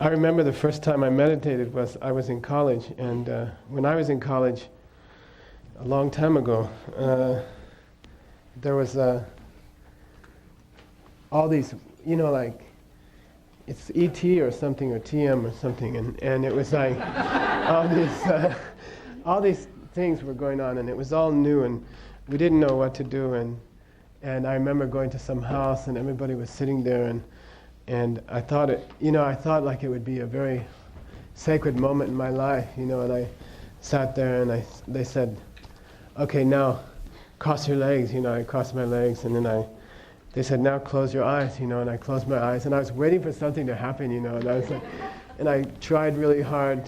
I remember the first time I meditated was I was in college, and when I was in college, a long time ago, there was all these, like, it's ET or something, or TM or something, and it was like all these things were going on, and it was all new, and we didn't know what to do, and I remember going to some house, and everybody was sitting there, and I thought I thought like it would be a very sacred moment in my life, and I sat there, and they said, okay, now cross your legs, I crossed my legs, and then they said, now close your eyes, and I closed my eyes, and I was waiting for something to happen, and I was like, and I tried really hard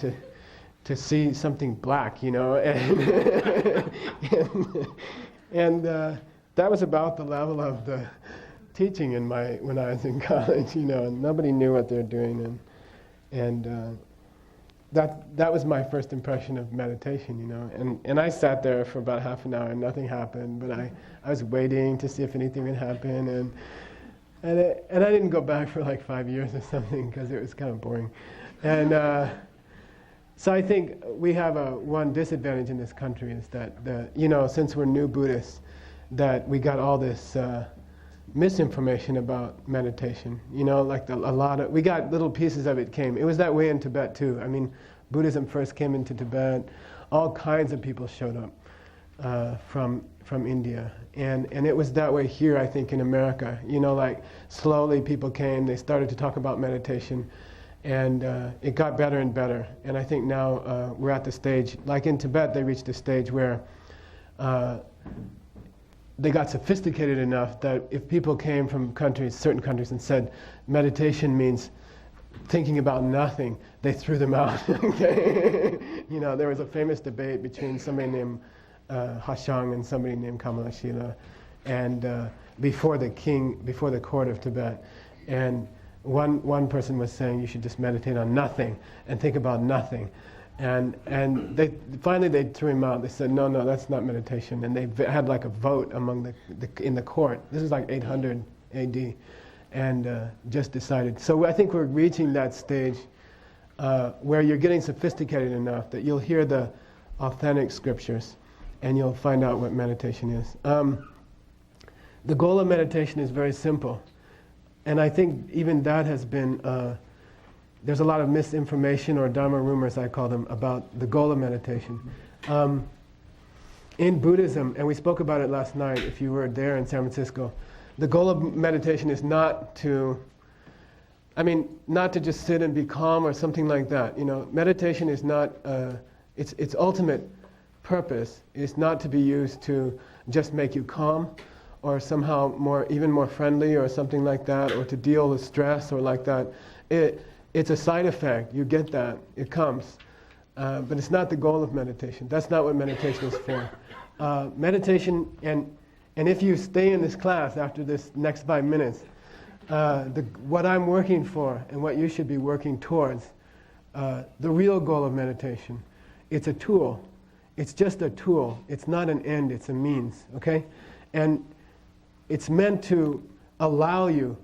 to see something black, and that was about the level of the teaching when I was in college, and nobody knew what they were doing, and that was my first impression of meditation, and I sat there for about half an hour and nothing happened, but I was waiting to see if anything would happen, and I didn't go back for like 5 years or something because it was kind of boring, and so I think we have one disadvantage in this country is that since we're new Buddhists, that we got all this misinformation about meditation. Like a lot of, we got little pieces of it came. It was that way in Tibet too. I mean, Buddhism first came into Tibet. All kinds of people showed up from India, and it was that way here. I think in America, like slowly people came. They started to talk about meditation, and it got better and better. And I think now we're at the stage, like in Tibet, they reached a stage where they got sophisticated enough that if people came from certain countries, and said meditation means thinking about nothing, they threw them out. There was a famous debate between somebody named Hashang and somebody named Kamalashila, and before the court of Tibet, and one person was saying you should just meditate on nothing and think about nothing. And they finally threw him out. They said, no, that's not meditation. And they had like a vote among in the court. This is like 800 AD, and just decided. So I think we're reaching that stage where you're getting sophisticated enough that you'll hear the authentic scriptures, and you'll find out what meditation is. The goal of meditation is very simple, and I think even that has been. There's a lot of misinformation, or Dharma rumors, I call them, about the goal of meditation. In Buddhism, and we spoke about it last night if you were there in San Francisco, the goal of meditation is not to just sit and be calm or something like that. Meditation is not, its ultimate purpose is not to be used to just make you calm, or somehow even more friendly or something like that, or to deal with stress or like that. It's a side effect. You get that. It comes. But it's not the goal of meditation. That's not what meditation is for. Meditation, and if you stay in this class after this next 5 minutes, what I'm working for and what you should be working towards, the real goal of meditation, it's a tool. It's just a tool. It's not an end. It's a means. Okay? And it's meant to allow you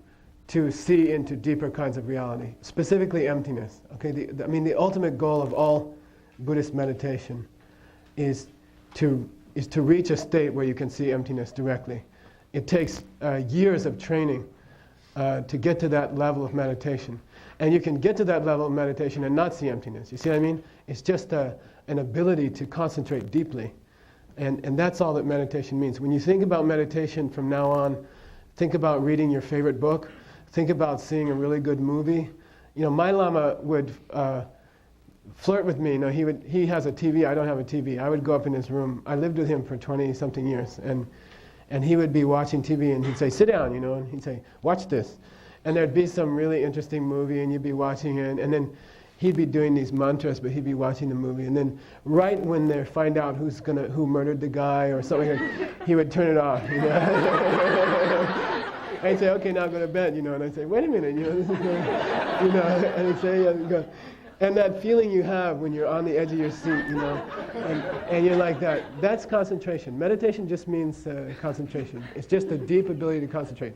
to see into deeper kinds of reality, specifically emptiness. Okay, the ultimate goal of all Buddhist meditation is to reach a state where you can see emptiness directly. It takes years of training to get to that level of meditation, and you can get to that level of meditation and not see emptiness. You see what I mean? It's just an ability to concentrate deeply, and that's all that meditation means. When you think about meditation from now on, think about reading your favorite book. Think about seeing a really good movie. My Lama would flirt with me. He has a TV. I don't have a TV. I would go up in his room. I lived with him for 20-something years, and he would be watching TV, and he'd say, "Sit down," and he'd say, "Watch this," and there'd be some really interesting movie, and you'd be watching it, and then he'd be doing these mantras, but he'd be watching the movie, and then right when they find out who murdered the guy or something, he would turn it off. I'd say, "Okay, now go to bed," and I'd say, "Wait a minute, this is and I'd say, go. And that feeling you have when you're on the edge of your seat, and you're like that, that's concentration. Meditation just means concentration. It's just a deep ability to concentrate.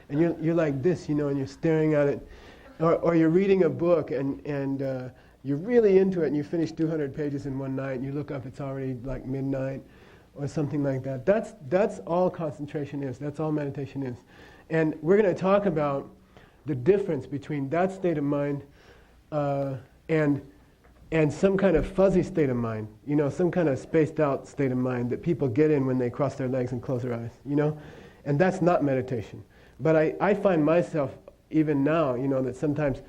And you're like this, and you're staring at it, Or you're reading a book and you're really into it and you finish 200 pages in one night and you look up, it's already like midnight or something like that. That's all concentration is. That's all meditation is. And we're going to talk about the difference between that state of mind and some kind of fuzzy state of mind, you know, some kind of spaced out state of mind that people get in when they cross their legs and close their eyes, you know? And that's not meditation. But I find myself, even now, you know, that sometimes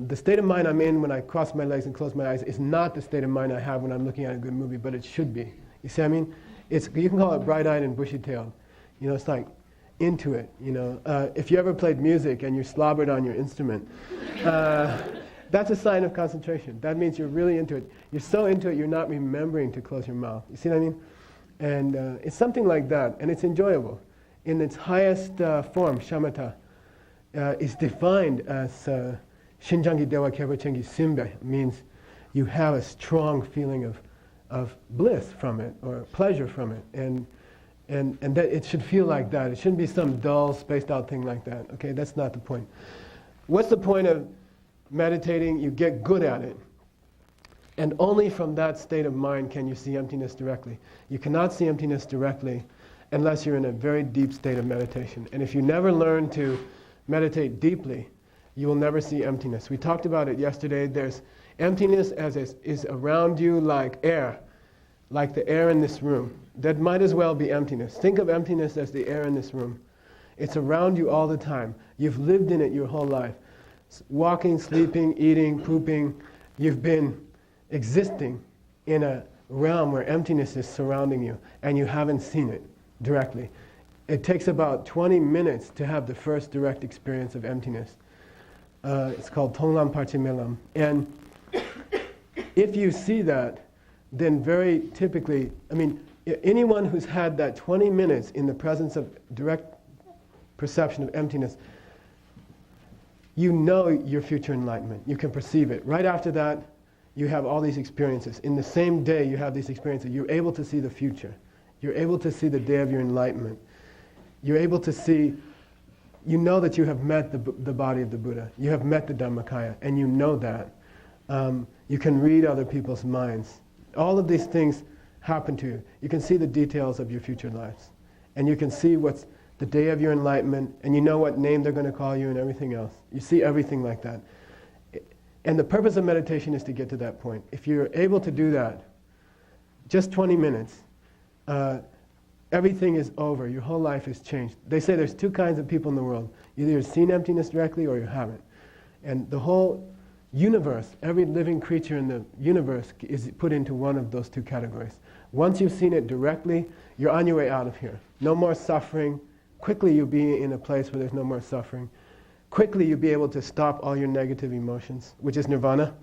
the state of mind I'm in when I cross my legs and close my eyes is not the state of mind I have when I'm looking at a good movie, but it should be. You see what I mean? You can call it bright-eyed and bushy-tailed. You know, it's like into it, you know. If you ever played music and you slobbered on your instrument, that's a sign of concentration. That means you're really into it. You're so into it, you're not remembering to close your mouth. You see what I mean? And it's something like that, and it's enjoyable. In its highest form, shamatha, is defined as Shinjangi Dewa Kebachengi Simbe, means you have a strong feeling of bliss from it, or pleasure from it. And that it should feel like that. It shouldn't be some dull, spaced out thing like that. Okay, that's not the point. What's the point of meditating? You get good at it. And only from that state of mind can you see emptiness directly. You cannot see emptiness directly unless you're in a very deep state of meditation. And if you never learn to meditate deeply, you will never see emptiness. We talked about it yesterday. There's emptiness as is around you like air, like the air in this room. That might as well be emptiness. Think of emptiness as the air in this room. It's around you all the time. You've lived in it your whole life. Walking, sleeping, eating, pooping. You've been existing in a realm where emptiness is surrounding you, and you haven't seen it directly. It takes about 20 minutes to have the first direct experience of emptiness. It's called Tonglam Parchimelam. And if you see that, then very typically, I mean, anyone who's had that 20 minutes in the presence of direct perception of emptiness, you know your future enlightenment. You can perceive it. Right after that, you have all these experiences. In the same day you have these experiences, you're able to see the future. You're able to see the day of your enlightenment. You're able to see, you know that you have met the body of the Buddha. You have met the Dhammakaya, and you know that. You can read other people's minds. All of these things happen to you. You can see the details of your future lives. And you can see what's the day of your enlightenment, and you know what name they're going to call you and everything else. You see everything like that. And the purpose of meditation is to get to that point. If you're able to do that, just 20 minutes, everything is over. Your whole life is changed. They say there's two kinds of people in the world. Either you've seen emptiness directly or you haven't. And the whole universe, every living creature in the universe is put into one of those two categories. Once you've seen it directly, you're on your way out of here. No more suffering. Quickly you'll be in a place where there's no more suffering. Quickly you'll be able to stop all your negative emotions, which is nirvana.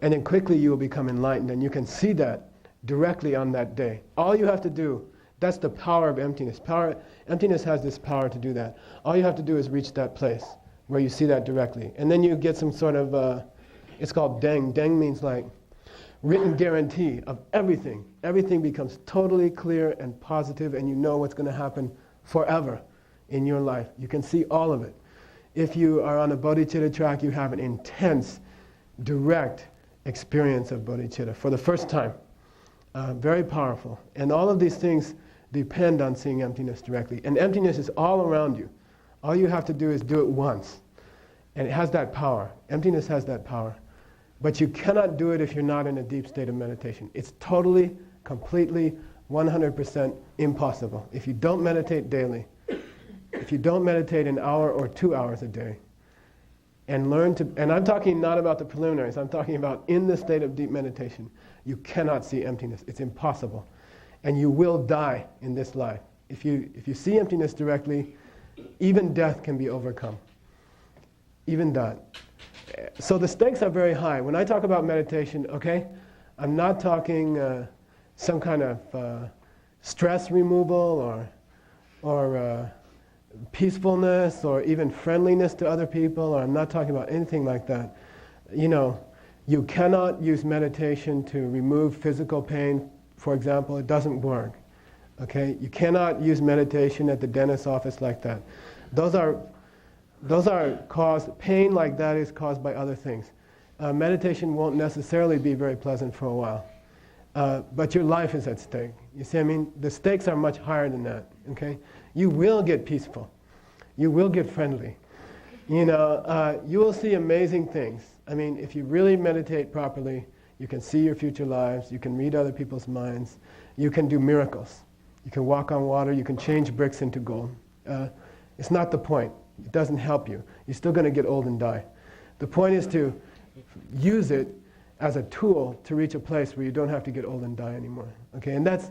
And then quickly you will become enlightened, and you can see that directly on that day. All you have to do, that's the power of emptiness. Emptiness has this power to do that. All you have to do is reach that place where you see that directly. And then you get some sort of, it's called deng. Deng means like written guarantee of everything. Everything becomes totally clear and positive, and you know what's going to happen forever in your life. You can see all of it. If you are on a bodhicitta track, you have an intense, direct experience of bodhicitta for the first time. Very powerful. And all of these things depend on seeing emptiness directly. And emptiness is all around you. All you have to do is do it once. And it has that power. Emptiness has that power. But you cannot do it if you're not in a deep state of meditation. It's totally, completely, 100% impossible. If you don't meditate daily, if you don't meditate an hour or 2 hours a day, and learn to, and I'm talking not about the preliminaries, I'm talking about in the state of deep meditation, you cannot see emptiness. It's impossible. And you will die in this life. If you see emptiness directly, even death can be overcome. Even that. So the stakes are very high. When I talk about meditation, okay, I'm not talking some kind of stress removal or peacefulness or even friendliness to other people, or I'm not talking about anything like that. You know, you cannot use meditation to remove physical pain, for example. It doesn't work. Okay? You cannot use meditation at the dentist's office like that. Those are Those are caused, pain like that is caused by other things. Meditation won't necessarily be very pleasant for a while. But your life is at stake. You see, I mean, the stakes are much higher than that, okay? You will get peaceful. You will get friendly. You know, you will see amazing things. I mean, if you really meditate properly, you can see your future lives, you can read other people's minds, you can do miracles. You can walk on water, you can change bricks into gold. It's not the point. It doesn't help you. You're still going to get old and die. The point is to use it as a tool to reach a place where you don't have to get old and die anymore. Okay, and that's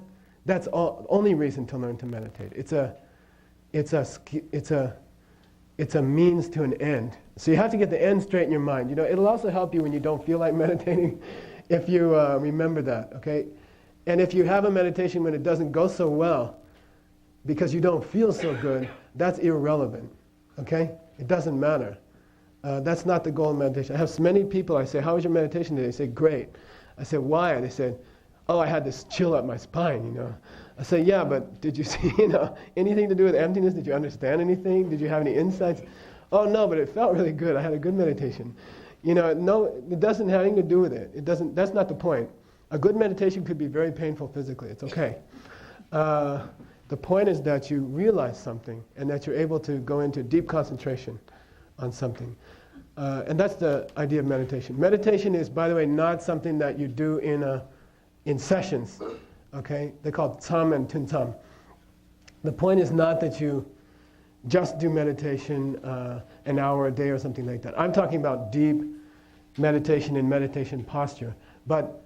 only reason to learn to meditate. It's a means to an end. So you have to get the end straight in your mind. You know, it'll also help you when you don't feel like meditating, if you remember that. Okay, and if you have a meditation when it doesn't go so well, because you don't feel so good, that's irrelevant. Okay, it doesn't matter. That's not the goal of meditation. I have so many people, I say, how was your meditation today? They say, great. I said, why? They said, oh, I had this chill up my spine, you know. I say, yeah, but did you see, you know, anything to do with emptiness? Did you understand anything? Did you have any insights? Oh, no, but it felt really good. I had a good meditation. You know, no, it doesn't have anything to do with it. It doesn't, that's not the point. A good meditation could be very painful physically. It's okay. The point is that you realize something and that you're able to go into deep concentration on something. And that's the idea of meditation. Meditation is, by the way, not something that you do in sessions. Okay? They're called tsam and tuntsam. The point is not that you just do meditation an hour a day or something like that. I'm talking about deep meditation and meditation posture. But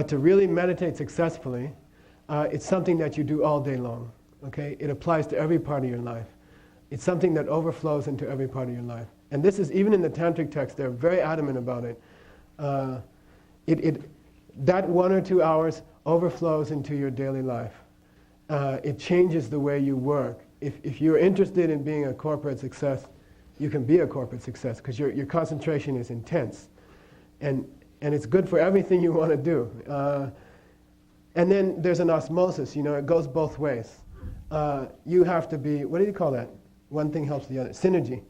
to really meditate successfully, it's something that you do all day long. Okay? It applies to every part of your life. It's something that overflows into every part of your life. And this is, even in the tantric text, they're very adamant about it. That 1 or 2 hours overflows into your daily life. It changes the way you work. If you're interested in being a corporate success, you can be a corporate success because your concentration is intense. And it's good for everything you want to do. And then there's an osmosis, you know, it goes both ways. You have to be, what do you call that? One thing helps the other, synergy.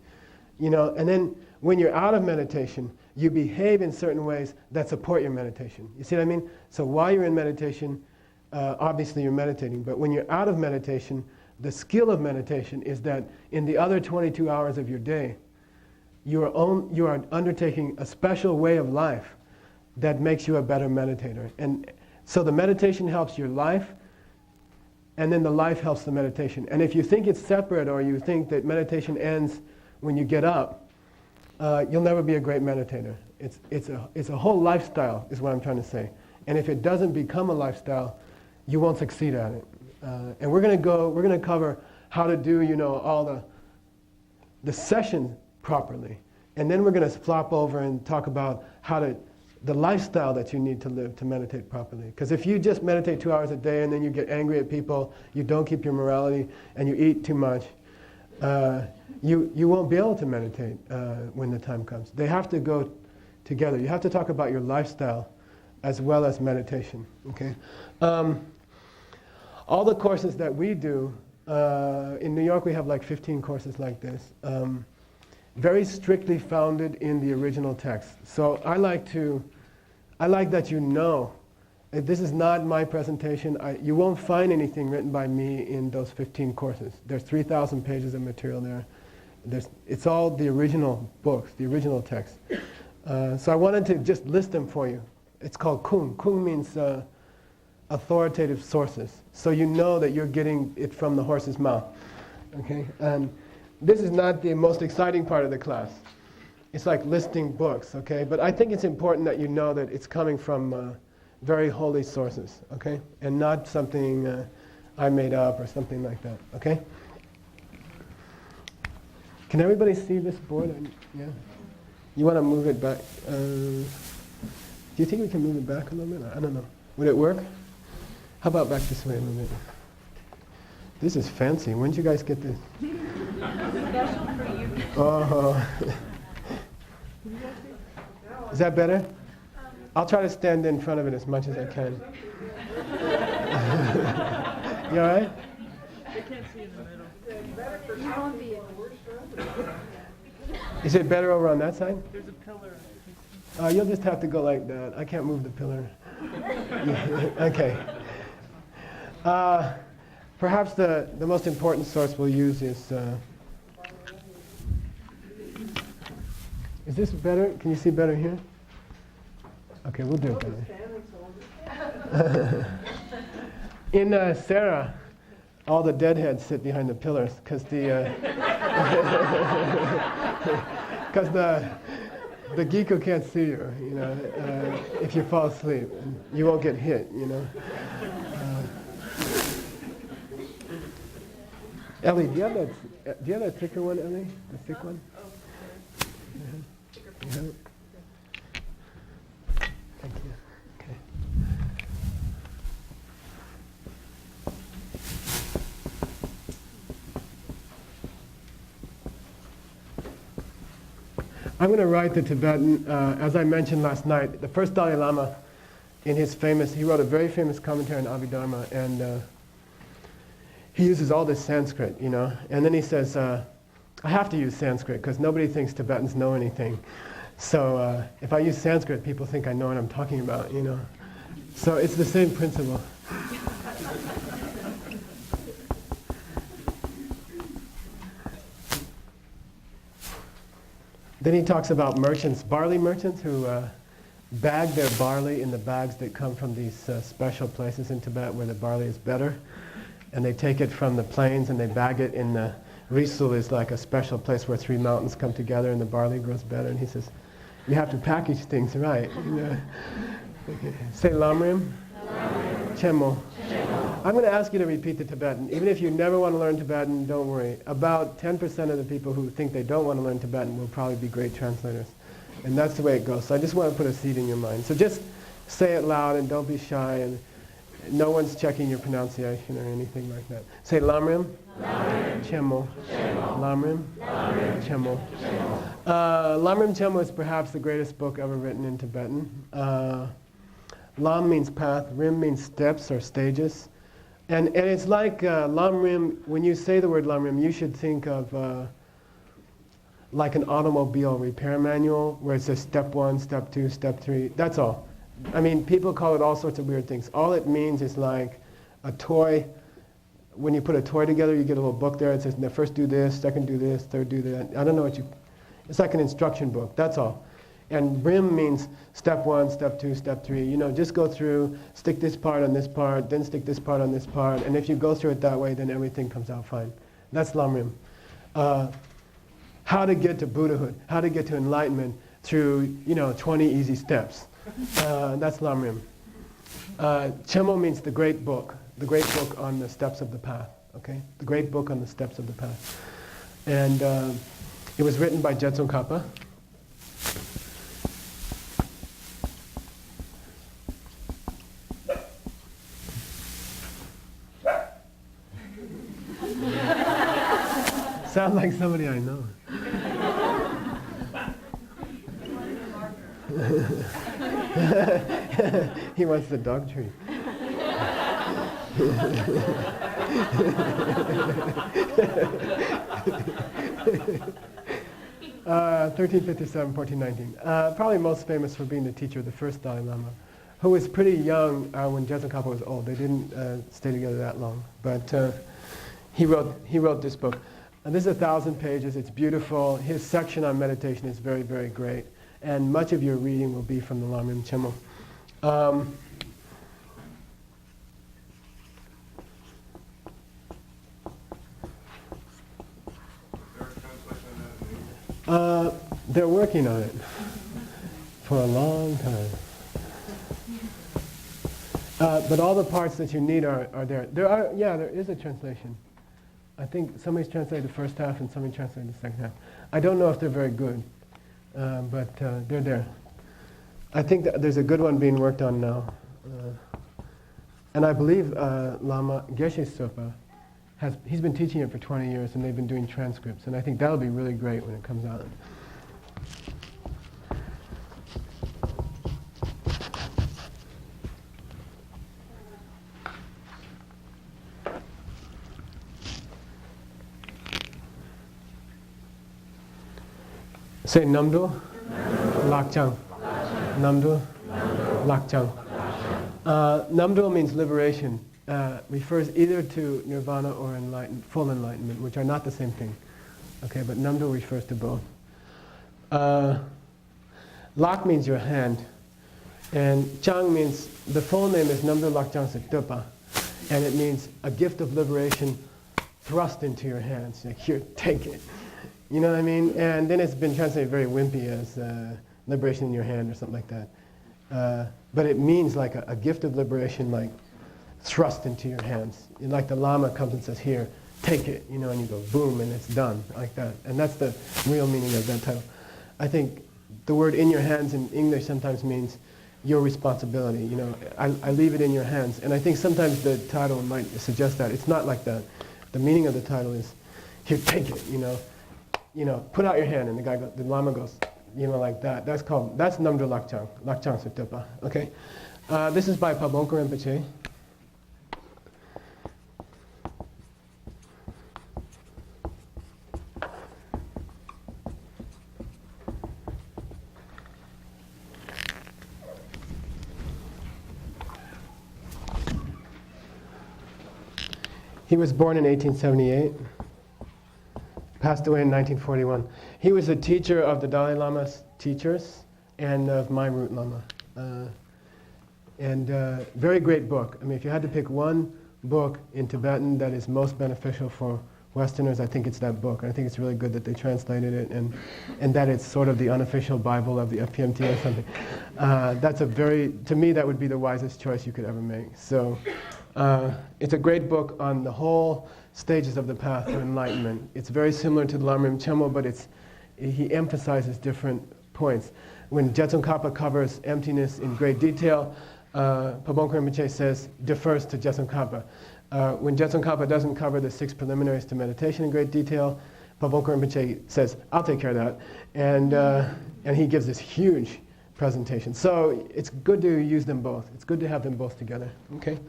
You know, and then when you're out of meditation, you behave in certain ways that support your meditation. You see what I mean? So while you're in meditation, obviously you're meditating, but when you're out of meditation, the skill of meditation is that in the other 22 hours of your day, you are undertaking a special way of life that makes you a better meditator. And so the meditation helps your life, and then the life helps the meditation. And if you think it's separate, or you think that meditation ends when you get up, you'll never be a great meditator. It's a whole lifestyle, is what I'm trying to say. And if it doesn't become a lifestyle, you won't succeed at it. And we're going to cover how to do, you know, all the session properly. And then we're going to flop over and talk about the lifestyle that you need to live to meditate properly. Because if you just meditate 2 hours a day and then you get angry at people, you don't keep your morality, and you eat too much, you won't be able to meditate when the time comes. They have to go together. You have to talk about your lifestyle as well as meditation. Okay? All the courses that we do, in New York we have like 15 courses like this, very strictly founded in the original text. So I like that you know, this is not my presentation. You won't find anything written by me in those 15 courses. There's 3,000 pages of material there. It's all the original books, the original text. So I wanted to just list them for you. It's called Kung. Kung means authoritative sources. So you know that you're getting it from the horse's mouth. Okay? And this is not the most exciting part of the class. It's like listing books, okay? But I think it's important that you know that it's coming from very holy sources, okay? And not something I made up or something like that, okay? Can everybody see this board? Yeah? You want to move it back? Do you think we can move it back a little bit? I don't know. Would it work? How about back this way a little bit? This is fancy. When did you guys get this? Special for you. Oh. Is that better? I'll try to stand in front of it as much as I can. You all right? They can't see in the middle. You won't be. Is it better over on that side? There's a pillar. You'll just have to go like that. I can't move the pillar. Okay. Perhaps the most important source we'll use is this better? Can you see better here? Okay, we'll do it better. In Sarah, all the deadheads sit behind the pillars because the geeko can't see you. If you fall asleep, you won't get hit. Ellie, do you have that thicker one, Ellie? The thick one? You have it? Thank you. Okay. I'm going to write the Tibetan, as I mentioned last night. The first Dalai Lama, he wrote a very famous commentary on Abhidharma, and he uses all this Sanskrit, and then he says, I have to use Sanskrit because nobody thinks Tibetans know anything. So if I use Sanskrit, people think I know what I'm talking about, So it's the same principle. Then he talks about merchants, barley merchants, who bag their barley in the bags that come from these special places in Tibet where the barley is better. And they take it from the plains and they bag it in the Risul is like a special place where 3 mountains come together and the barley grows better. And he says, you have to package things right. Okay. Say Lamrim. Chemo. I'm going to ask you to repeat the Tibetan. Even if you never want to learn Tibetan, don't worry. About 10% of the people who think they don't want to learn Tibetan will probably be great translators. And that's the way it goes. So I just want to put a seed in your mind. So just say it loud and don't be shy. And no one's checking your pronunciation or anything like that. Say Lamrim. Chemo. Lamrim. Chemo. Lamrim Chemo is perhaps the greatest book ever written in Tibetan. Lam means path, Rim means steps or stages. And it's like Lamrim, when you say the word Lamrim, you should think of like an automobile repair manual where it says step 1, step 2, step 3. That's all. I mean, people call it all sorts of weird things. All it means is like a toy. When you put a toy together, you get a little book there. It says, first do this, second do this, third do that. I don't know it's like an instruction book. That's all. And Rim means step 1, step 2, step 3. Just go through, stick this part on this part, then stick this part on this part. And if you go through it that way, then everything comes out fine. That's Lamrim. How to get to Buddhahood, how to get to enlightenment through, 20 easy steps. That's Lamrim. Chemo means the great book on the steps of the path. Okay, the great book on the steps of the path. And it was written by Jetsun Kappa. Sounds like somebody I know. He wants the dog treat. 1357, 1419. Probably most famous for being the teacher of the first Dalai Lama, who was pretty young when Jetsun Kappa was old. They didn't stay together that long, but he wrote this book. And this is 1,000 pages. It's beautiful. His section on meditation is very, very great. And much of your reading will be from the Lamrim Chemo. They're working on it for a long time. But all the parts that you need are there. There is a translation. I think somebody's translated the first half and somebody translated the second half. I don't know if they're very good, but they're there. I think that there's a good one being worked on now. And I believe Lama Geshe Sopa, he's been teaching it for 20 years and they've been doing transcripts. And I think that'll be really great when it comes out. Say Namdo, Lakchang. Namdo, Lakchang. Namdo means liberation. Refers either to nirvana or full enlightenment, which are not the same thing. Okay, but Namdo refers to both. Lak means your hand, and Chang means, the full name is Namdo Lakchang Saktupa, and it means a gift of liberation thrust into your hands. Like, here, take it. You know what I mean? And then it's been translated very wimpy as liberation in your hand or something like that. But it means like a gift of liberation, like thrust into your hands. Like the Lama comes and says, here, take it, you know, and you go boom, and it's done, like that. And that's the real meaning of that title. I think the word in your hands in English sometimes means your responsibility, you know, I leave it in your hands. And I think sometimes the title might suggest that. It's not like that. The meaning of the title is, here, take it, you know, put out your hand, and the Lama goes, you know, like that. That's Namdo Lakchang, Lakchang Sutapa, okay? This is by Pabonka Rinpoche. He was born in 1878, passed away in 1941. He was a teacher of the Dalai Lama's teachers and of my root Lama. Very great book. I mean, if you had to pick one book in Tibetan that is most beneficial for Westerners, I think it's that book. And I think it's really good that they translated it and that it's sort of the unofficial Bible of the FPMT or something. To me, that would be the wisest choice you could ever make. So. It's a great book on the whole stages of the path to enlightenment. It's very similar to the Lamrim Chemo, but he emphasizes different points. When Jetsun Kappa covers emptiness in great detail, Pabonka Rinpoche defers to Jetsun Kappa. When Jetsun Kappa doesn't cover the 6 preliminaries to meditation in great detail, Pabonka Rinpoche says, I'll take care of that. And he gives this huge presentation. So it's good to use them both. It's good to have them both together. Okay?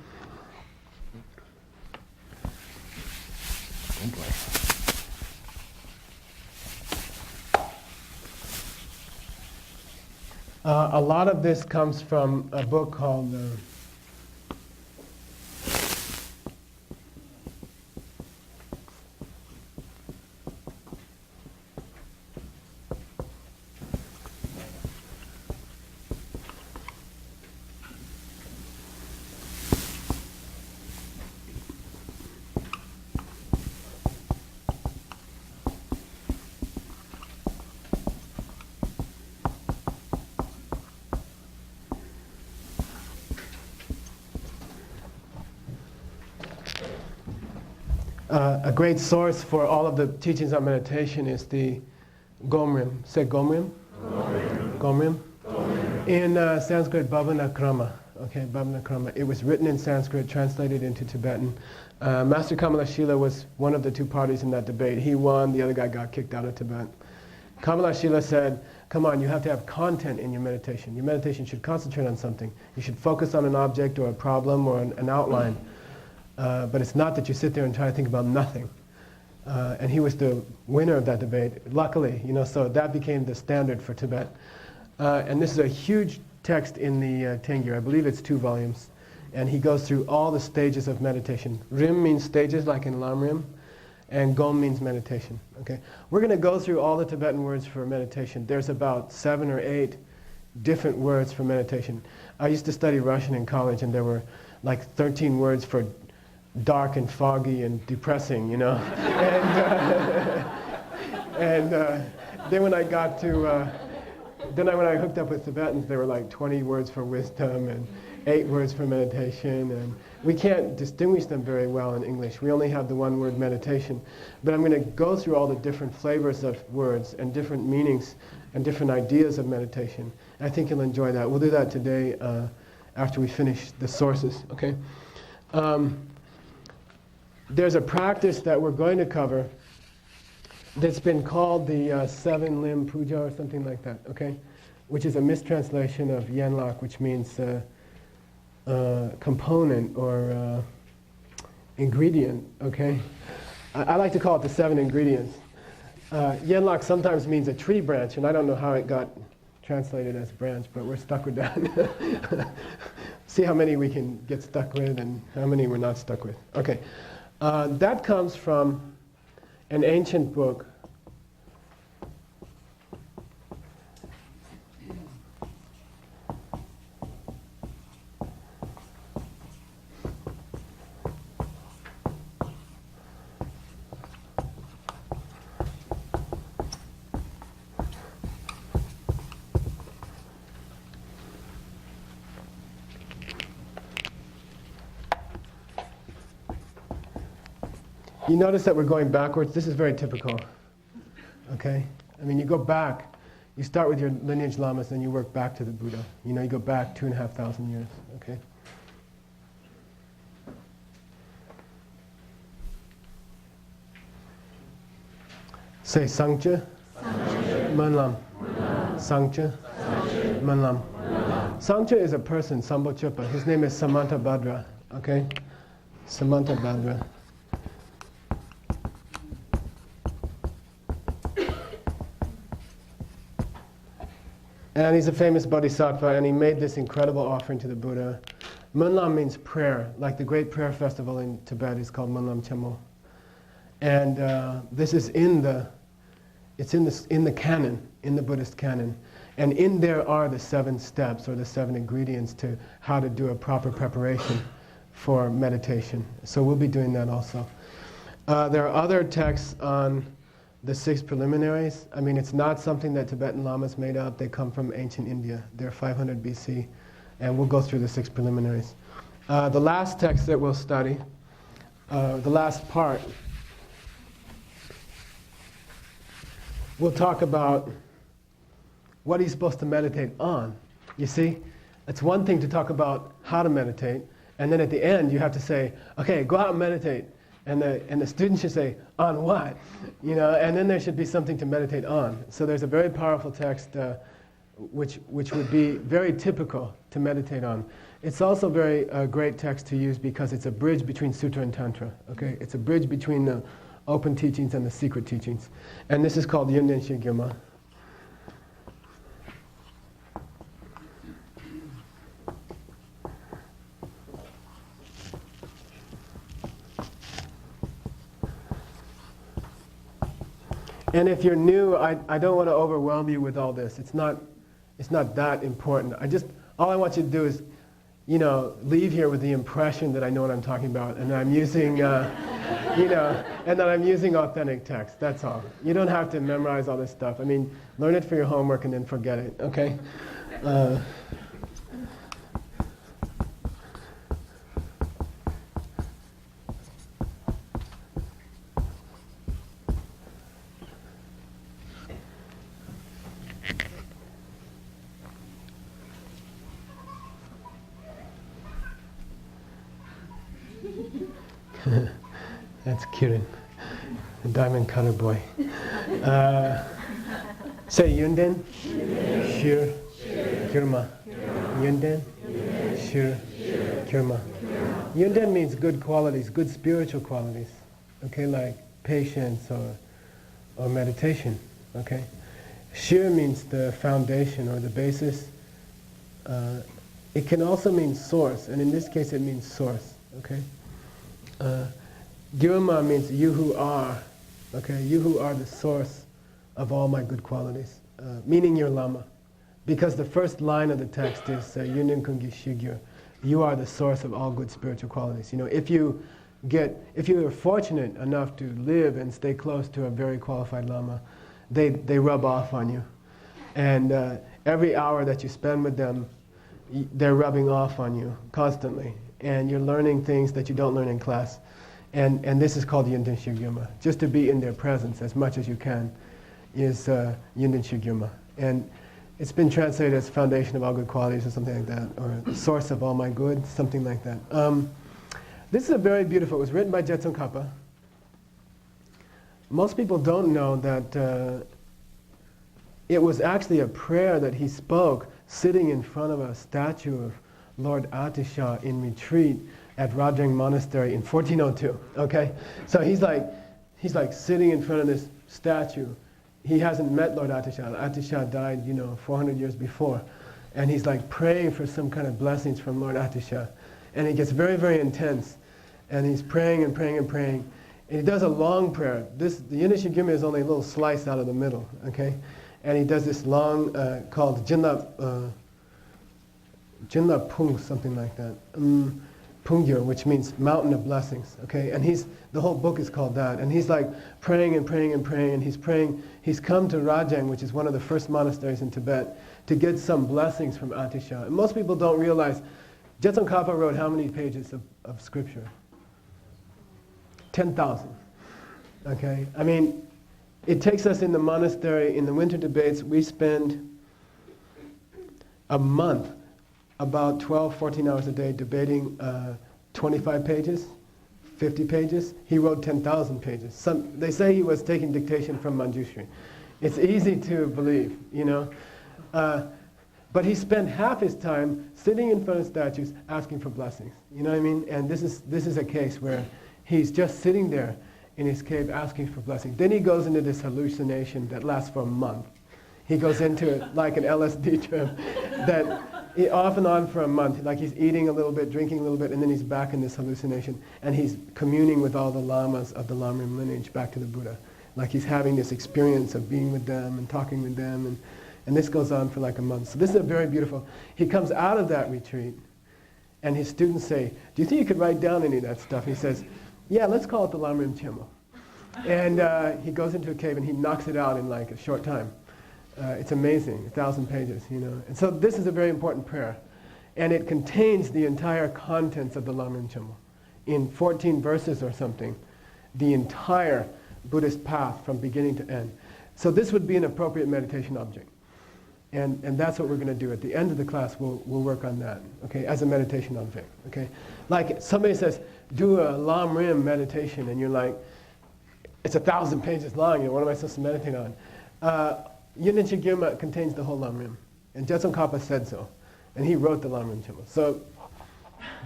A lot of this comes from a book called a great source for all of the teachings on meditation is the Gomrim. Say Gomrim? Gomrim. In Sanskrit, Bhavanakrama. Okay, Bhavanakrama. It was written in Sanskrit, translated into Tibetan. Master Kamala Shila was one of the two parties in that debate. He won, the other guy got kicked out of Tibet. Kamala Shila said, come on, you have to have content in your meditation. Your meditation should concentrate on something. You should focus on an object or a problem or an outline. But it's not that you sit there and try to think about nothing. And he was the winner of that debate, luckily, you know, so that became the standard for Tibet. And this is a huge text in the Tengyur. I believe it's 2 volumes. And he goes through all the stages of meditation. Rim means stages, like in Lam Rim, and Gom means meditation. Okay, we're going to go through all the Tibetan words for meditation. There's about 7 or 8 different words for meditation. I used to study Russian in college, and there were like 13 words for dark and foggy and depressing, you know. Then when I got to, when I hooked up with Tibetans, there were like 20 words for wisdom and 8 words for meditation, and we can't distinguish them very well in English. We only have the one word meditation. But I'm going to go through all the different flavors of words and different meanings and different ideas of meditation. I think you'll enjoy that. We'll do that today after we finish the sources, okay? There's a practice that we're going to cover that's been called the 7-limb puja or something like that, okay? Which is a mistranslation of Yenlak, which means component or ingredient, okay? I like to call it the 7 ingredients. Yenlok sometimes means a tree branch, and I don't know how it got translated as branch, but we're stuck with that. See how many we can get stuck with and how many we're not stuck with. Okay, that comes from an ancient book. You notice that we're going backwards. This is very typical. Okay? I mean, you go back, you start with your lineage lamas, then you work back to the Buddha. You know, you go back 2,500 years. Okay? Say Sangcha, Manlam. Sangcha, Manlam. Sangcha is a person, Sambochupa. His name is Samanta Bhadra. Okay? Samanta Bhadra. And he's a famous bodhisattva, and he made this incredible offering to the Buddha. Munlam means prayer, like the great prayer festival in Tibet is called Munlam Chamo. And this is in the canon, in the Buddhist canon. And in there are the 7 steps, or the 7 ingredients to how to do a proper preparation for meditation. So we'll be doing that also. There are other texts on the 6 preliminaries. I mean, it's not something that Tibetan Lamas made up. They come from ancient India. They're 500 BC. And we'll go through the 6 preliminaries. The last text that we'll study, the last part, we'll talk about what he's supposed to meditate on. You see? It's one thing to talk about how to meditate, and then at the end you have to say, okay, go out and meditate. And the student should say, on what? You know, and then there should be something to meditate on. So there's a very powerful text which would be very typical to meditate on. It's also very great text to use because it's a bridge between Sutra and Tantra. Okay? It's a bridge between the open teachings and the secret teachings. And this is called Yunden Shigyama. And if you're new, I don't want to overwhelm you with all this. It's not that important. All I want you to do is, you know, leave here with the impression that I know what I'm talking about, and I'm using, and that I'm using authentic text. That's all. You don't have to memorize all this stuff. I mean, learn it for your homework and then forget it. Okay? That's Kiran, the diamond cutter boy. Say Yunden, Shir, Kirma. Yunden, Shir, Kirma. Yunden means good qualities, good spiritual qualities. Okay, like patience or meditation. Okay. Shir means the foundation or the basis. It can also mean source, and in this case it means source. Okay. Gyurma means you who are, okay, you who are the source of all my good qualities, meaning your Lama. Because the first line of the text is Yunden Kungi Shigyur, you are the source of all good spiritual qualities. You know, if you are fortunate enough to live and stay close to a very qualified Lama, they rub off on you. And every hour that you spend with them, they're rubbing off on you constantly. And you're learning things that you don't learn in class. And this is called Yunden Shigyurma. Just to be in their presence as much as you can is Yunden Shigyurma. And it's been translated as foundation of all good qualities or something like that, or the source of all my good, something like that. This is a very beautiful, it was written by Jetsun Kappa. Most people don't know that it was actually a prayer that he spoke sitting in front of a statue of Lord Atisha in retreat at Rajang Monastery in 1402. Okay, so he's like sitting in front of this statue, he hasn't met Lord Atisha. Atisha died, 400 years before. And he's like praying for some kind of blessings from Lord Atisha. And it gets very, very intense. And he's praying and praying and praying. And he does a long prayer. The Yinishigumi is only a little slice out of the middle, okay? And he does this long, called Jinla Pung, something like that. Pungyur, which means mountain of blessings, okay? And the whole book is called that. And he's like praying and praying and praying, and he's praying. He's come to Rajang, which is one of the first monasteries in Tibet, to get some blessings from Atisha. And most people don't realize, Jetsun Kappa wrote how many pages of scripture? 10,000, okay? I mean, it takes us in the monastery, in the winter debates, we spend a month, about 12, 14 hours a day debating 25 pages, 50 pages. He wrote 10,000 pages. They say he was taking dictation from Manjushri. It's easy to believe, but he spent half his time sitting in front of statues asking for blessings. You know what I mean? And this is a case where he's just sitting there in his cave asking for blessings. Then he goes into this hallucination that lasts for a month. He goes into it like an LSD trip that off and on for a month, like he's eating a little bit, drinking a little bit, and then he's back in this hallucination, and he's communing with all the lamas of the Lamrim lineage back to the Buddha. Like he's having this experience of being with them and talking with them, and this goes on for like a month. So this is a very beautiful, he comes out of that retreat, and his students say, do you think you could write down any of that stuff? He says, yeah, let's call it the Lamrim Chimo. And he goes into a cave and he knocks it out in like a short time. It's amazing, 1,000 pages, And so this is a very important prayer. And it contains the entire contents of the Lamrim Chimo. In 14 verses or something, the entire Buddhist path from beginning to end. So this would be an appropriate meditation object. And that's what we're going to do. At the end of the class, we'll work on that, okay, as a meditation object, okay? Like somebody says, do a Lamrim meditation, and you're like, it's 1,000 pages long, what am I supposed to meditate on? Yinchen Gyurma contains the whole Lamrim, and Jetsun Kappa said so, and he wrote the Lamrim Chimo. So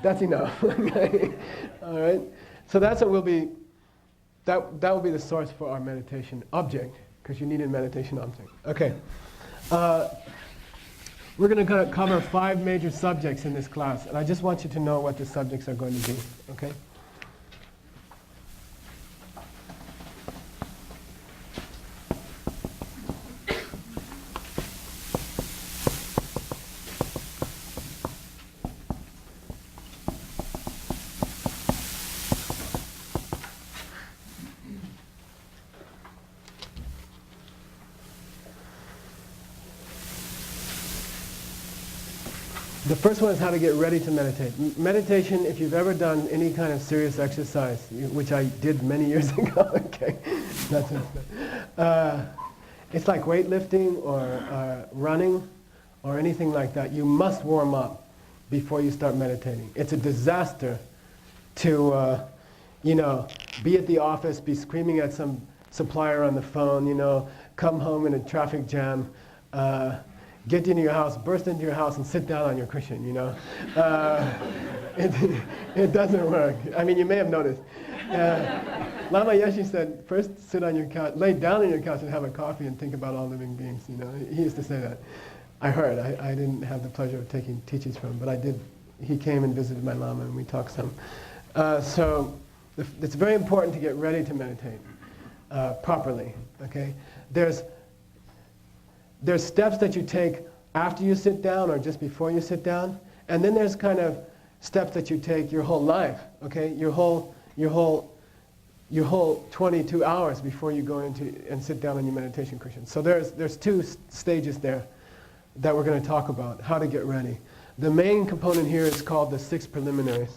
that's enough, okay? All right? So that's what will be, that will be the source for our meditation object, because you need a meditation object. Okay. We're going to cover 5 major subjects in this class, and I just want you to know what the subjects are going to be, okay? The first one is how to get ready to meditate. Meditation, if you've ever done any kind of serious exercise, which I did many years ago, okay, that's it. It's like weightlifting or running or anything like that. You must warm up before you start meditating. It's a disaster to, be at the office, be screaming at some supplier on the phone, come home in a traffic jam, get into your house, burst into your house, and sit down on your cushion, It doesn't work. I mean, you may have noticed. Lama Yeshe said, first sit on your couch, lay down on your couch and have a coffee and think about all living beings, He used to say that. I heard. I didn't have the pleasure of taking teachings from him, but I did. He came and visited my Lama and we talked some. So it's very important to get ready to meditate properly, okay? There's steps that you take after you sit down or just before you sit down, and then there's kind of steps that you take your whole life, okay? Your whole 22 hours before you go into and sit down on your meditation cushion. So there's 2 stages there that we're going to talk about, how to get ready. The main component here is called the 6 preliminaries.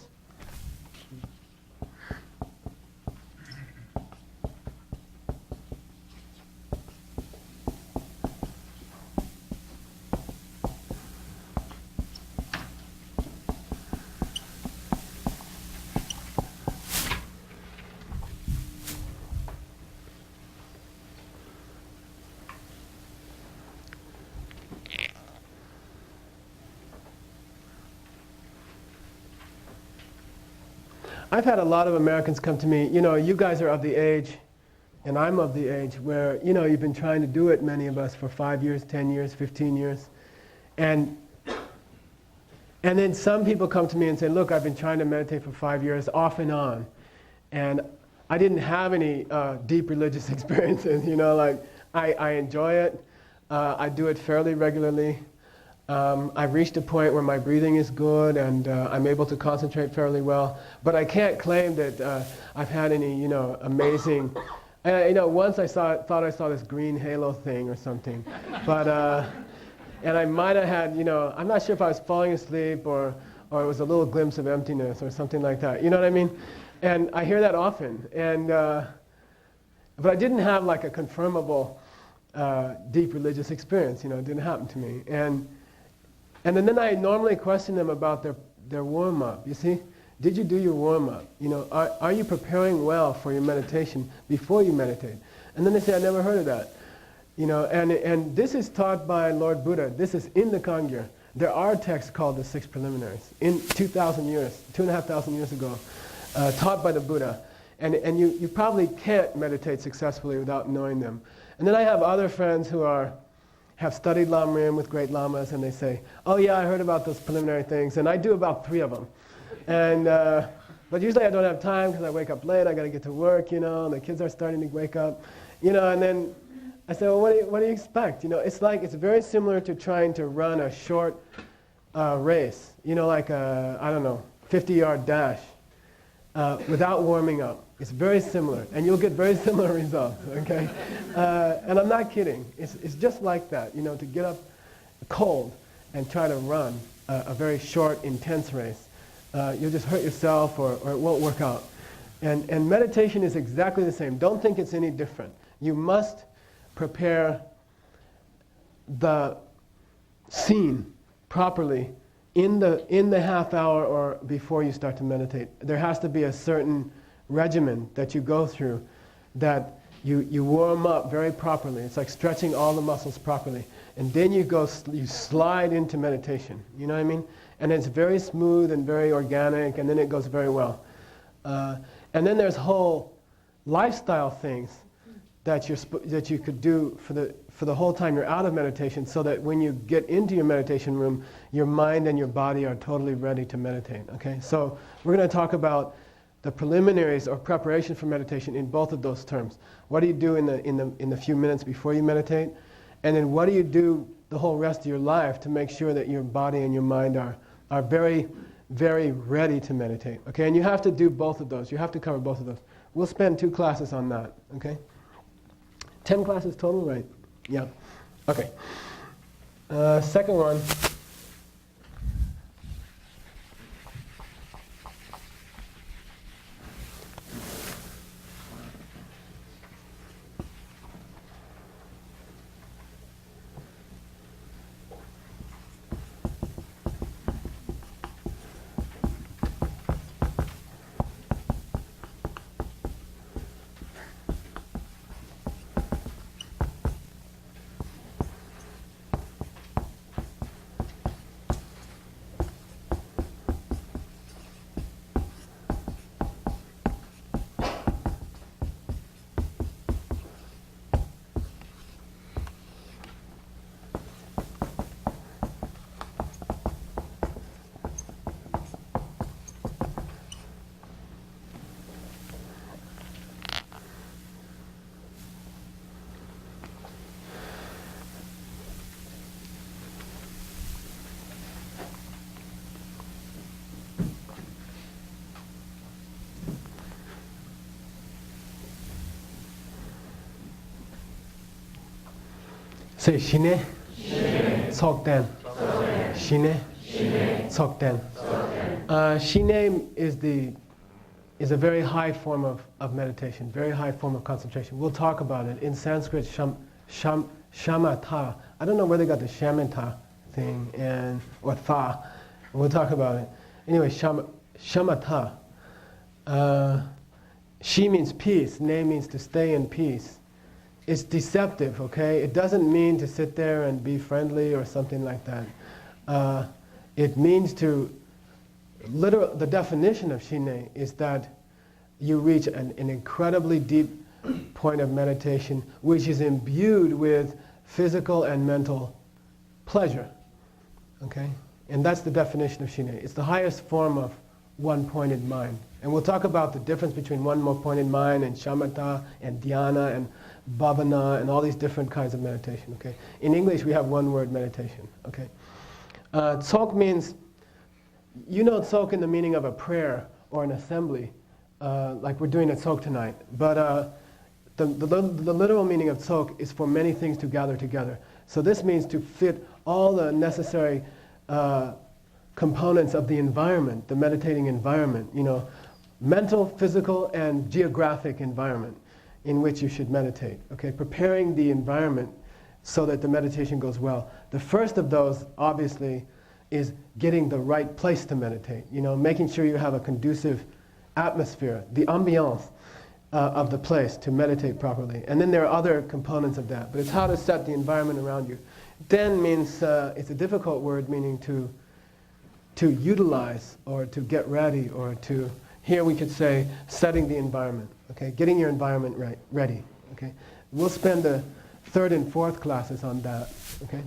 I've had a lot of Americans come to me, you guys are of the age And I'm of the age where, you've been trying to do it, many of us, for 5 years, 10 years, 15 years. And then some people come to me and say, look, I've been trying to meditate for 5 years, off and on. And I didn't have any deep religious experiences, I enjoy it. I do it fairly regularly. I've reached a point where my breathing is good and I'm able to concentrate fairly well. But I can't claim that I've had any, amazing... once I thought I saw this green halo thing or something. But, and I might have had, I'm not sure if I was falling asleep or it was a little glimpse of emptiness or something like that. You know what I mean? And I hear that often. And, but I didn't have like a confirmable deep religious experience. It didn't happen to me. And then I normally question them about their warm-up. You see? Did you do your warm-up? Are you preparing well for your meditation before you meditate? And then they say, I never heard of that. And this is taught by Lord Buddha. This is in the Kangya. There are texts called the Six Preliminaries in 2,500 years ago, taught by the Buddha. And you probably can't meditate successfully without knowing them. And then I have other friends who have studied Lamrim with great lamas, and they say, oh yeah, I heard about those preliminary things, and I do about 3 of them. And but usually I don't have time because I wake up late. I got to get to work, and the kids are starting to wake up, and then I say, well, what do you expect? It's very similar to trying to run a short race, like a 50-yard dash without warming up. It's very similar, and you'll get very similar results. Okay, and I'm not kidding. It's just like that, to get up cold and try to run a very short, intense race. You'll just hurt yourself or it won't work out. And meditation is exactly the same. Don't think it's any different. You must prepare the scene properly in the half hour or before you start to meditate. There has to be a certain regimen that you go through that you warm up very properly. It's like stretching all the muscles properly. And then you slide into meditation. You know what I mean? And it's very smooth and very organic, and then it goes very well. And then there's whole lifestyle things that you could do for the whole time you're out of meditation, so that when you get into your meditation room, your mind and your body are totally ready to meditate. Okay, so we're going to talk about the preliminaries or preparation for meditation in both of those terms. What do you do in the few minutes before you meditate, and then what do you do the whole rest of your life to make sure that your body and your mind are very, very ready to meditate. Okay, and you have to do both of those. You have to cover both of those. We'll spend 2 classes on that. Okay, 10 classes total, right? Yeah. Okay. Second one. Say shine, sokden. Shine, sokden. Shine is a very high form of meditation, very high form of concentration. We'll talk about it. In Sanskrit, shamatha. I don't know where they got the shamatha thing or tha. We'll talk about it. Anyway, shamatha. Shi means peace. Ne means to stay in peace. It's deceptive, okay? It doesn't mean to sit there and be friendly or something like that. It means to, the definition of shine is that you reach an incredibly deep point of meditation which is imbued with physical and mental pleasure. Okay? And that's the definition of Shinne. It's the highest form of one-pointed mind. And we'll talk about the difference between one-pointed mind and shamatha and dhyana and bhavana and all these different kinds of meditation. Okay? In English, we have one word, meditation. Okay? Tsok means, you know tsok in the meaning of a prayer or an assembly, like we're doing at tsok tonight. But the literal meaning of tsok is for many things to gather together. So this means to fit all the necessary components of the environment, the meditating environment, you know, mental, physical, and geographic environment in which you should meditate. Okay, preparing the environment so that the meditation goes well. The first of those, obviously, is getting the right place to meditate. You know, making sure you have a conducive atmosphere, the ambiance of the place to meditate properly. And then there are other components of that, but it's how to set the environment around you. Den means, it's a difficult word meaning to utilize or to get ready or to, here we could say, setting the environment, okay? Getting your environment ready, okay? We'll spend the third and fourth classes on that, okay?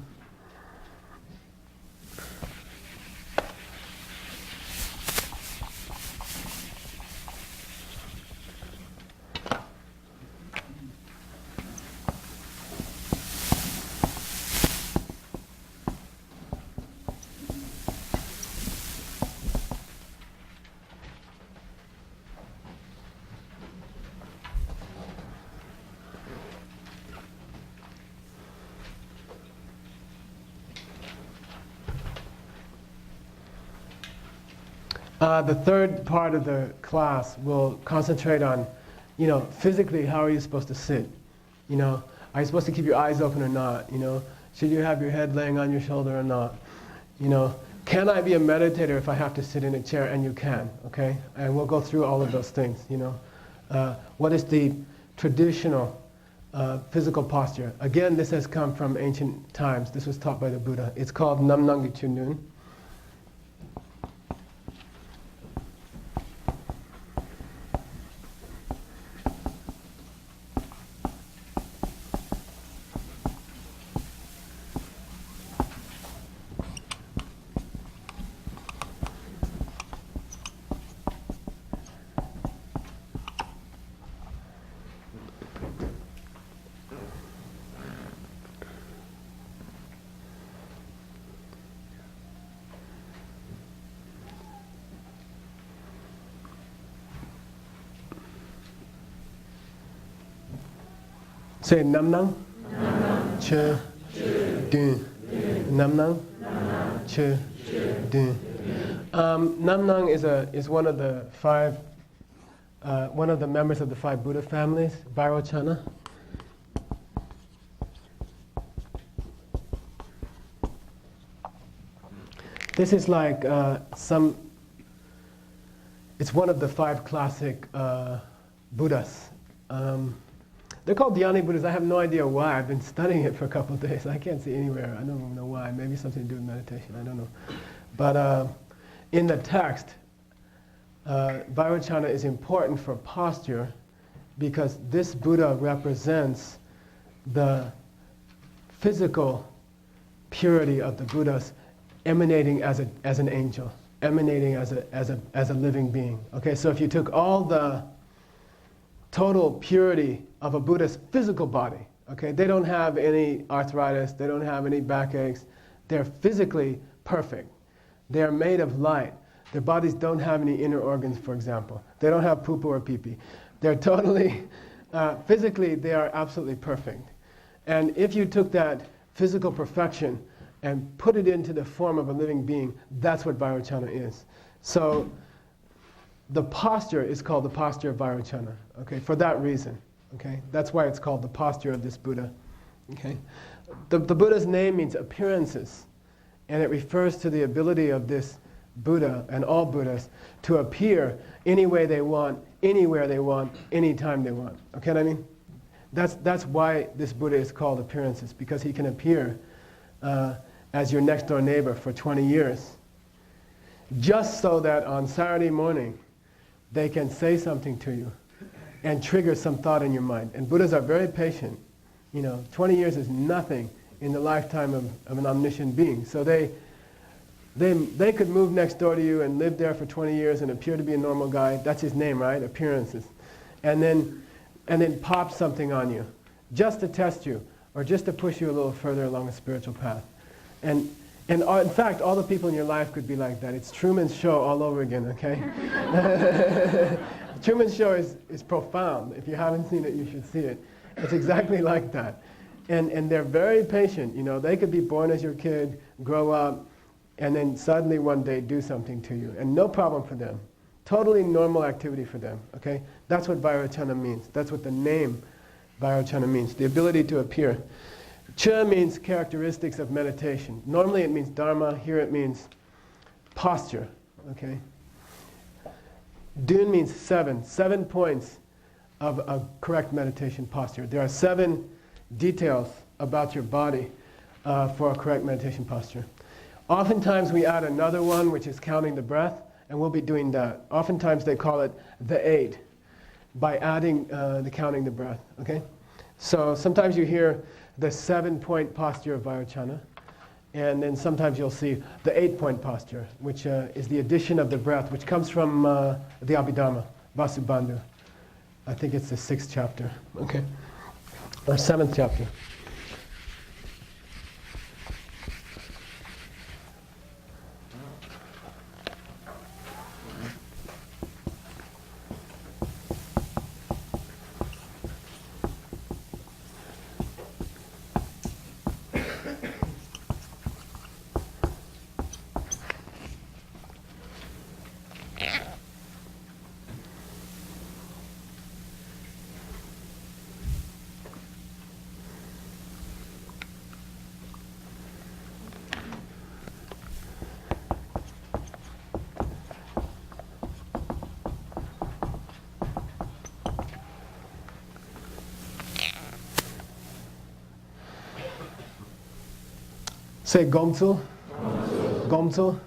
The third part of the class will concentrate on, you know, physically, how are you supposed to sit? You know, are you supposed to keep your eyes open or not? You know, should you have your head laying on your shoulder or not? You know, can I be a meditator if I have to sit in a chair? And you can, okay? And we'll go through all of those things, you know. What is the traditional physical posture? Again, this has come from ancient times. This was taught by the Buddha. It's called Nam Nangi Chunun. Say nam nang, che, dun. Nam nang, che, dun. Nam nang is one of the five, one of the members of the five Buddha families, Vairochana. This is like it's one of the five classic Buddhas. They're called Dhyani Buddhas. I have no idea why. I've been studying it for a couple of days. I can't see anywhere. I don't even know why. Maybe something to do with meditation. I don't know. But in the text, Vairochana is important for posture because this Buddha represents the physical purity of the Buddhas emanating as an angel, emanating as a living being. Okay, so if you took all the total purity of a Buddha's physical body, okay, they don't have any arthritis, they don't have any backaches, they're physically perfect. They are made of light. Their bodies don't have any inner organs, for example. They don't have poo-poo or pee-pee. They're totally, physically, they are absolutely perfect. And if you took that physical perfection and put it into the form of a living being, that's what Vairochana is. So the posture is called the posture of Vairochana, okay, for that reason, okay? That's why it's called the posture of this Buddha, okay? The Buddha's name means appearances, and it refers to the ability of this Buddha and all Buddhas to appear any way they want, anywhere they want, anytime they want, okay what I mean? That's why this Buddha is called appearances, because he can appear as your next door neighbor for 20 years, just so that on Saturday morning, they can say something to you and trigger some thought in your mind. And Buddhas are very patient. 20 years is nothing in the lifetime of an omniscient being. So they could move next door to you and live there for 20 years and appear to be a normal guy. That's his name, right? Appearances. And then pop something on you, just to test you, or just to push you a little further along a spiritual path. And in fact, all the people in your life could be like that. It's Truman's Show all over again, okay? Truman's Show is profound. If you haven't seen it, you should see it. It's exactly like that. And they're very patient. They could be born as your kid, grow up, and then suddenly one day do something to you. And no problem for them. Totally normal activity for them, okay? That's what Vairocana means. That's what the name Vairocana means, the ability to appear. Cha means characteristics of meditation. Normally it means dharma. Here it means posture, okay? Dun means 7 points of a correct meditation posture. There are 7 details about your body for a correct meditation posture. Oftentimes we add another one, which is counting the breath, and we'll be doing that. Oftentimes they call it the 8, by adding the counting the breath, okay? So sometimes you hear the 7-point posture of Vairocana, and then sometimes you'll see the 8-point posture, which is the addition of the breath, which comes from the Abhidharma, Vasubandhu. I think it's the 6th chapter, okay? Or 7th chapter. Say Gomtsu. Gomtsu.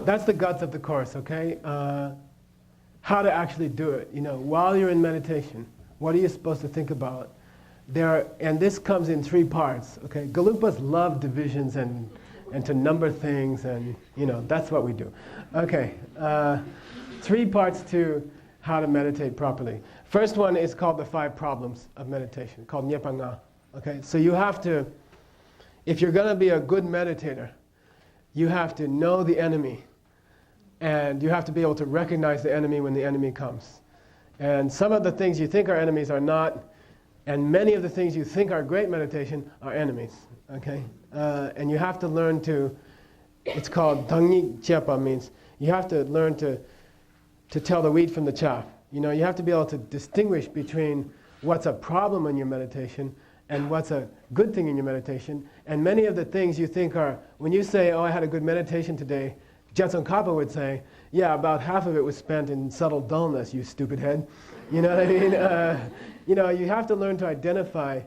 That's the guts of the course, okay? How to actually do it. While you're in meditation, what are you supposed to think about? And this comes in 3 parts, okay? Galupas love divisions and to number things, and that's what we do. Okay, 3 parts to how to meditate properly. First one is called the 5 problems of meditation, called Nyepanga. Okay, so you have to, if you're going to be a good meditator, you have to know the enemy, and you have to be able to recognize the enemy when the enemy comes. And some of the things you think are enemies are not, and many of the things you think are great meditation are enemies, okay? And you have to learn to, it's called Dangni Chepa, means you have to learn to tell the wheat from the chaff. You have to be able to distinguish between what's a problem in your meditation and what's a good thing in your meditation. And many of the things you think are, when you say, oh, I had a good meditation today, Jetson Kappa would say, yeah, about half of it was spent in subtle dullness, you stupid head. You know what I mean? You have to learn to identify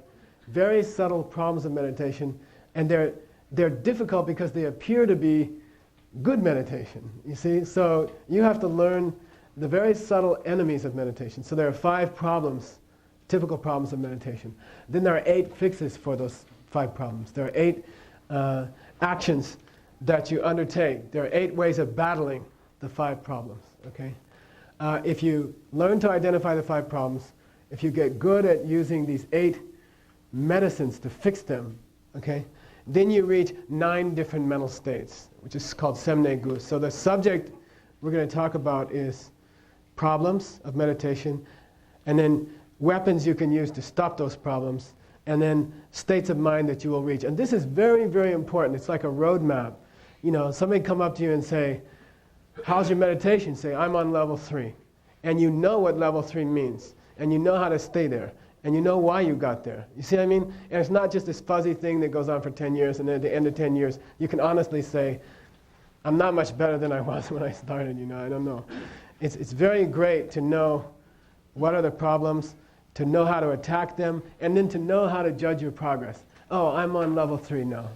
very subtle problems of meditation, and they're difficult because they appear to be good meditation, you see? So you have to learn the very subtle enemies of meditation. So there are 5 problems, typical problems of meditation. Then there are 8 fixes for those 5 problems. There are 8 actions that you undertake. There are 8 ways of battling the 5 problems, okay? If you learn to identify the 5 problems, if you get good at using these 8 medicines to fix them, okay, then you reach 9 different mental states, which is called Semne Gu. So the subject we're going to talk about is problems of meditation, and then weapons you can use to stop those problems, and then states of mind that you will reach. And this is very, very important. It's like a roadmap. Somebody come up to you and say, how's your meditation? Say, I'm on level 3. And you know what level 3 means. And you know how to stay there. And you know why you got there. You see what I mean? And it's not just this fuzzy thing that goes on for 10 years, and then at the end of 10 years, you can honestly say, I'm not much better than I was when I started, I don't know. It's very great to know what are the problems, to know how to attack them, and then to know how to judge your progress. Oh, I'm on level 3 now.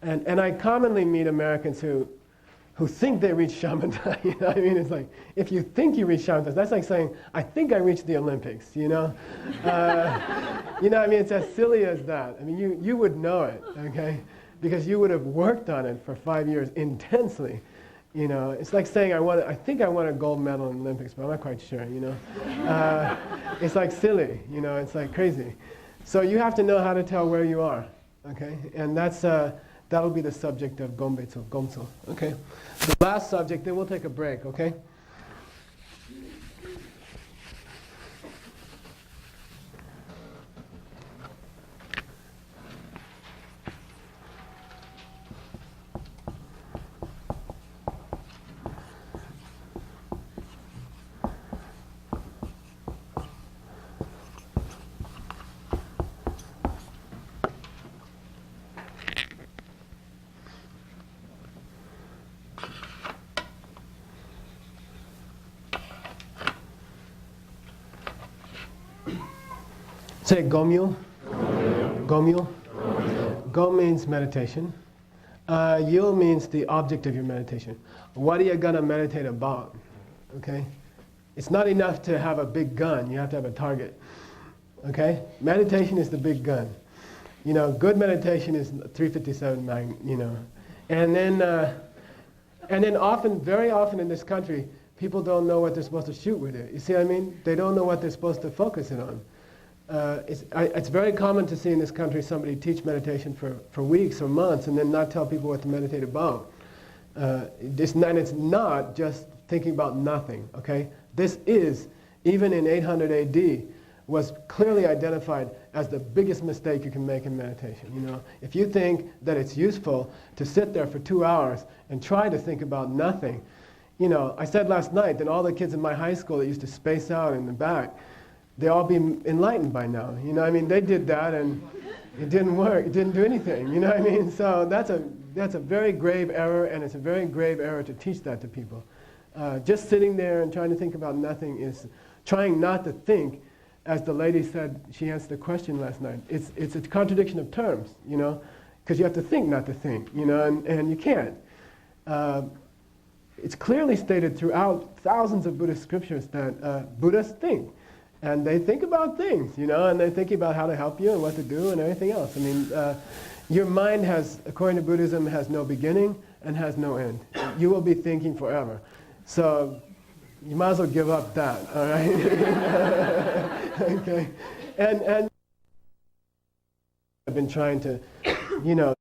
And I commonly meet Americans who who think they reach shamatha. You know what I mean? It's like, if you think you reach shamatha, that's like saying, I think I reached the Olympics, you know? You know what I mean? It's as silly as that. I mean, you would know it, okay? Because you would have worked on it for 5 years intensely. You know, it's like saying, I think I won a gold medal in the Olympics, but I'm not quite sure, you know? It's like silly, you know? It's like crazy. So you have to know how to tell where you are, okay? And that'll be the subject of Gombetsu, Gomso, okay? The last subject, then we'll take a break, okay? Say Gomyo. Gomyo. Go means meditation. Yul means the object of your meditation. What are you going to meditate about? Okay? It's not enough to have a big gun. You have to have a target. Okay? Meditation is the big gun. You know, good meditation is 357 mag, you know. And then often, very often in this country, people don't know what they're supposed to shoot with it. You see what I mean? They don't know what they're supposed to focus it on. It's very common to see in this country somebody teach meditation for weeks or months and then not tell people what to meditate about. And it's not just thinking about nothing, okay? This is, even in 800 AD, was clearly identified as the biggest mistake you can make in meditation, you know? If you think that it's useful to sit there for 2 hours and try to think about nothing, you know, I said last night that all the kids in my high school that used to space out in the back, they all be enlightened by now. You know, I mean, they did that and it didn't work. It didn't do anything. You know what I mean? So that's a very grave error, and it's a very grave error to teach that to people. Just sitting there and trying to think about nothing is trying not to think, as the lady said. She answered the question last night. It's a contradiction of terms, you know, because you have to think not to think, you know, and you can't. It's clearly stated throughout thousands of Buddhist scriptures that Buddhists think. And they think about things, you know, and they're thinking about how to help you and what to do and everything else. I mean, your mind has, according to Buddhism, has no beginning and has no end. You will be thinking forever. So you might as well give up that, all right? Okay. And I've been trying to, you know,